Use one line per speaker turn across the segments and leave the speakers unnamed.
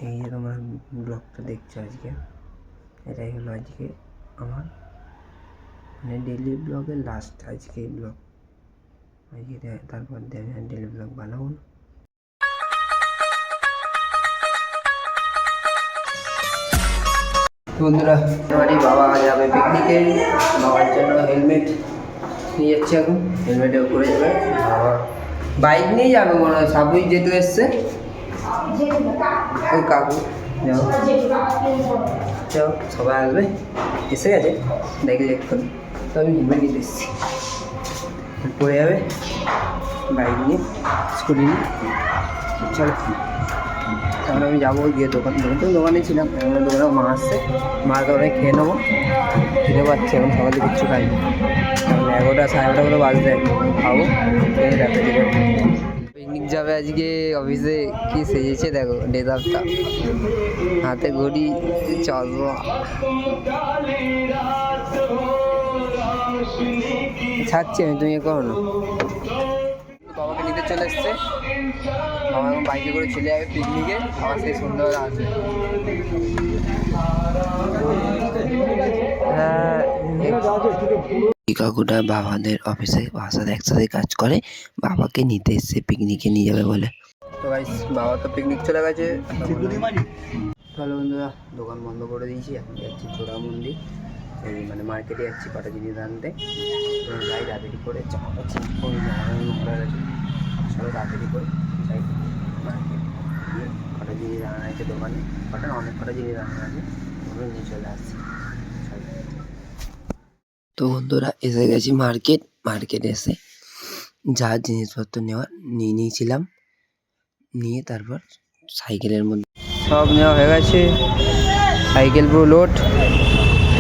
এই যে তোমার ব্লগটা দেখছো আজকে, এটাই হলো আজকে আমার মানে ডেলি ব্লগের লাস্ট আজকে ব্লগ। আজকে তারপর দিয়ে আমি ডেলি ব্লগ বানাবো না। বন্ধুরা, আমারই বাবা যাবে পিকনিকে, বাবার জন্য হেলমেট নিয়ে যাচ্ছে। এখন হেলমেটে উপরে যাবে, বাবা বাইক নিয়ে যাবে মনে হয়। সাবুই যেহেতু এসছে, ওই কাকু যাও যাও, সবাই আসবে, এসে গেছে দেখলে এক্ষুনি। তো আমি হেলমেট নিতে এসেছি, পড়ে যাবে বাইক নিয়ে, স্কুটি নিয়ে। চলো, তাহলে আমি যাবো গিয়ে দোকানে ছিলাম, এখন দোকানে মা আসছে, মার কারণে খেয়ে নেবো। খেতে পাচ্ছি এখন, সকালে কিচ্ছু খাইনি, এখন 11টা 11:30 করে বাজতে খাবো, খেয়ে রাখতে দেবো। পিকনিক যাবে আজকে, অফিসে কি সেজেছে দেখো, ডেজার্টটা হাতে ঘড়ি, চশমা। ছাড়ছি আমি, তুমি করো না। বাবাকে নিতে চলে এসছে, বাবা এখন বাইকে করে চলে যাবে পিকনিকে, আবার সেই সন্ধ্যাবেলা আসবে। হ্যাঁ, কাকুটা বাবাদের অফিসে বাসাতে একসাথে কাজ করে, বাবাকে নিতে এসছে পিকনিকে নিয়ে যাবে বলে। তো গাইস, বাবা তো পিকনিক চলে গেছে। তাহলে বন্ধুরা, দোকান বন্ধ করে দিয়েছি, এখন যাচ্ছি চোরা মন্দির, এই মানে মার্কেটে যাচ্ছি কটা জিনিস আনতে। যাই তাড়াতাড়ি করে, জামাটা চেঞ্জ করে, জামাটা নোংরা গেছে, চলো তাড়াতাড়ি করে যাই মার্কেট গিয়ে কটা জিনিস আনা আছে দোকানে, অনেক কটা জিনিস আনা আছে, ওগুলো নিয়ে চলে আসছি। তো বন্ধুরা, এসে গেছি মার্কেটে এসে যা জিনিসপত্র নেওয়ার নিয়ে নিয়েছিলাম, নিয়ে তারপর সাইকেলের মধ্যে সব নেওয়া হয়ে গেছে, সাইকেল পুরো লোড।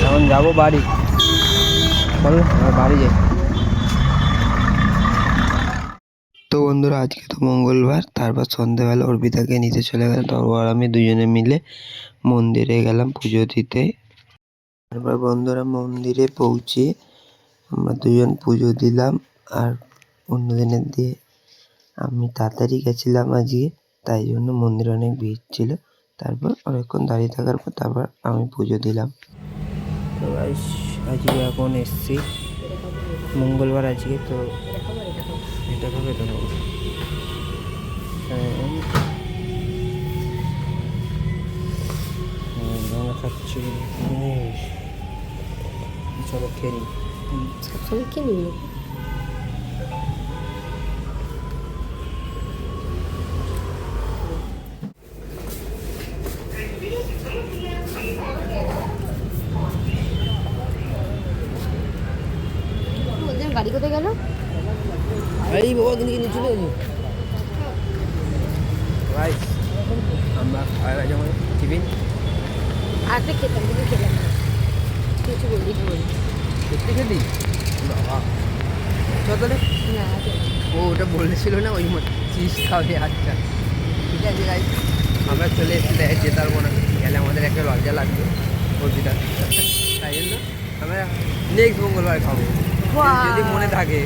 এখন যাবো বাড়ি, চলো বাড়ি যাই। তো বন্ধুরা, আজকে তো মঙ্গলবার, তারপর সন্ধ্যেবেলা অর্পিতাকে নিতে চলে গেলাম, তারপর আমি দুজনে মিলে মন্দিরে গেলাম পুজো দিতে। তারপর বন্ধুরা, মন্দিরে পৌঁছে আমরা দুজন পুজো দিলাম, আর অন্য দিনের দিয়ে আমি তাড়াতাড়ি গেছিলাম আজকে, তাই জন্য মন্দিরে অনেক ভিড় ছিল। তারপর অনেকক্ষণ দাঁড়িয়ে থাকার পর তারপর আমি পুজো দিলাম। তো আজকে এখন এসছি, মঙ্গলবার আজকে, তো এটা খাবে তো খাচ্ছি জিনিস, চলো খেয়ে নিই। সবসময় খেয়ে নিবি নাকি? গাড়ি কোথায় গেল? এই বাবা কিনে কিনে চলে গেছে। আমরা খাওয়া গেছে আমাদের টিফিন, আজকে খেতাম কিন্তু খেলাম না, কিছু বললি সত্যি খেলি বাবা চলে না। ও ওটা বলেছিল না ওই চিজ খাবে। আচ্ছা ঠিক আছে গাইস, আমরা চলে এসে যেতে পারবো না, গেলে আমাদের একটা লজ্জা লাগবে অর্পিতা, তাই জন্য আমরা নেক্সট মঙ্গলবার খাবো যদি মনে থাকে।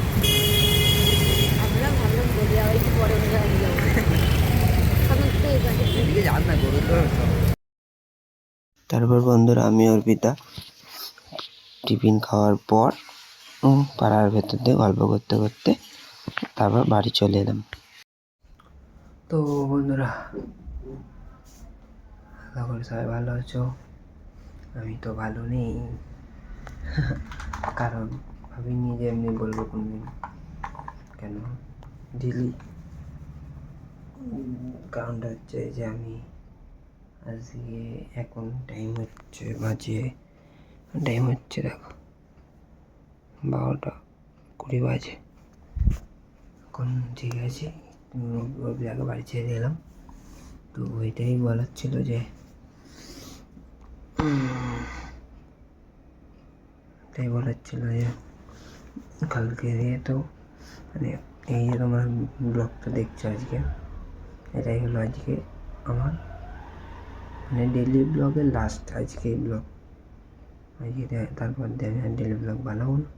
তারপর বন্ধুরা, আমি অর্পিতা টিফিন খাওয়ার পর পাড়ার ভেতর দিয়ে গল্প করতে করতে তারপর বাড়ি চলে এলাম। তো বন্ধুরা, আশা করি সবাই ভালো আছো, আমি তো ভালো নেই, কারণ ভাবিনি যে এমনি বলবো কোনদিন, কেন দিলি কারণটা হচ্ছে যে আমি আজকে এখন টাইম হচ্ছে দেখো 12:20 বাজে, এখন ঠিক আছে আগে বাড়ি ছেড়ে এলাম। তো ওইটাই বলার ছিল যে কালকে দিয়ে তো মানে এই যে তোমার ব্লগটা দেখছো আজকে, এটাই হলো আজকে আমার মানে ডেলি ব্লগের লাস্ট আজকে ব্লগ। আজকে তারপর দিয়ে আমি ডেলি ব্লগ বানাবো না,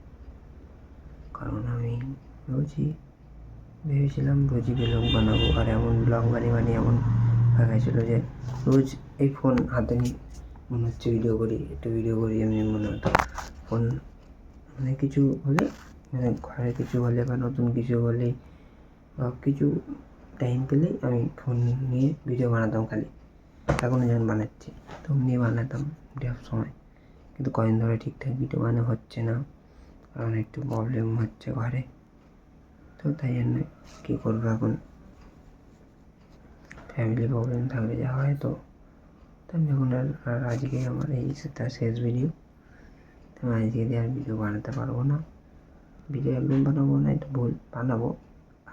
কারণ আমি ভেবেছিলাম রোজই ব্লগ বানাবো, আর এমন ব্লগ বানিয়ে এমন হয়ে গেছিলো যে রোজ এই ফোন হাতে নিই, মনে হচ্ছে ভিডিও করি, একটু ভিডিও করি, এমনি মনে হতো। ফোন মানে কিছু হলে, মানে ঘরে কিছু হলে বা নতুন কিছু হলেই বা কিছু টাইম পেলেই আমি ফোন নিয়ে ভিডিও বানাতাম খালি। এখনও যেমন বানাচ্ছি, তো নিয়ে বানাতাম সব সময়। কিন্তু কদিন ধরে ঠিকঠাক ভিডিও বানানো হচ্ছে না, কারণ একটু প্রবলেম হচ্ছে ঘরে। তো তাই জন্য কী করবো এখন, ফ্যামিলি প্রবলেম থাকলে যা হয়। তো আমি এখন আর আজকে আমার এই তার শেষ ভিডিও। তো আমি আজকে দিয়ে আর ভিডিও বানাতে পারবো না, ভিডিও একদম বানাবো না, একটু ভুল বানাবো।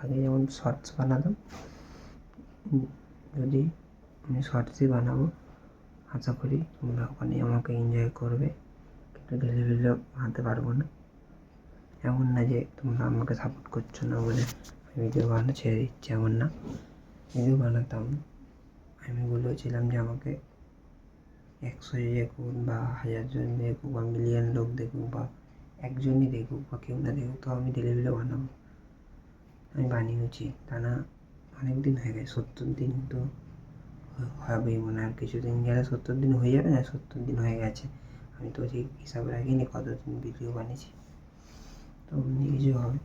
আগে যেমন শর্টস বানাতাম, যদি আমি শর্টসই বানাবো, আশা করি তোমরা ওখানে আমাকে এনজয় করবে। কিন্তু ডেলি ভিডিও বানাতে পারবো না, এমন না যে তোমরা আমাকে সাপোর্ট করছো না বলে আমি ভিডিও বানানো ছেড়ে দিচ্ছি, এমন না। ভিডিও বানাতাম, আমি বলেছিলাম যে আমাকে 100 দেখুক বা 1000 জন দেখুক বা মিলিয়ন লোক দেখুক বা একজনই দেখুক বা কেউ না দেখুক, তো আমি ডেলি ভিডিও বানাবো। আমি বানিয়েছি, তা না অনেক দিন হয়ে গেছে, 70 দিন তো হবেই মনে হয়। আর কিছুদিন গেলে 70 দিন হয়ে যাবে না, 70 দিন হয়ে গেছে। আমি তো ঠিক হিসাব রাখিনি কতদিন ভিডিও বানিয়েছি, তো অমনি কিছু হবে।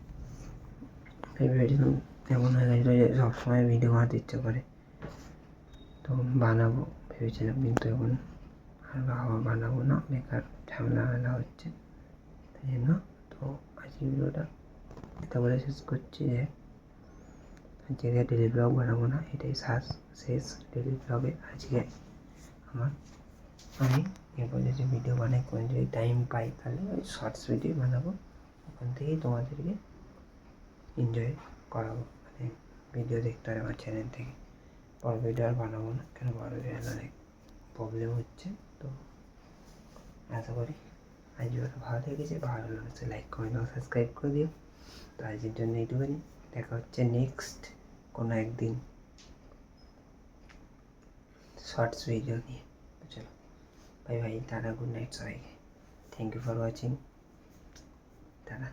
তাই ভেবেছিলাম, এমন হয়ে গেছিলো যে সবসময় ভিডিও বানাতে ইচ্ছে করে, তো বানাবো ভেবেছিলাম। কিন্তু এখন আর বানাবো না, বেকার ঝামেলা হচ্ছে, তাই জন্য। তো আজকে ভিডিওটা এটা বলে শেষ করছি যে আজকে ডেলি ব্লগ বানাবো না, এটাই শেষ ডেলি ব্লগে আজকে আমার। আমি এরপর যদি ভিডিও বানাই, কোনো যদি টাইম পাই, তাহলে ওই শর্টস ভিডিও বানাবো, ওখান থেকেই তোমাদেরকে এনজয় করাবো, মানে ভিডিও দেখতে হবে আমার চ্যানেল থেকে। বড় ভিডিও আর বানাবো না, কেন বড় চ্যানেল অনেক প্রবলেম হচ্ছে। তো আশা করি আজ ভিডিওটা ভালো লেগেছে, ভালো লাগছে লাইক কমেন্ট এবং সাবস্ক্রাইব করে দিও। তো আজকের জন্য এইটুকুনি, দেখা হচ্ছে নেক্সট কোনো একদিন শর্টস ভিডিও নিয়ে। তো চলো, bye bye, tata, good night সবাইকে, thank you for watching, tata.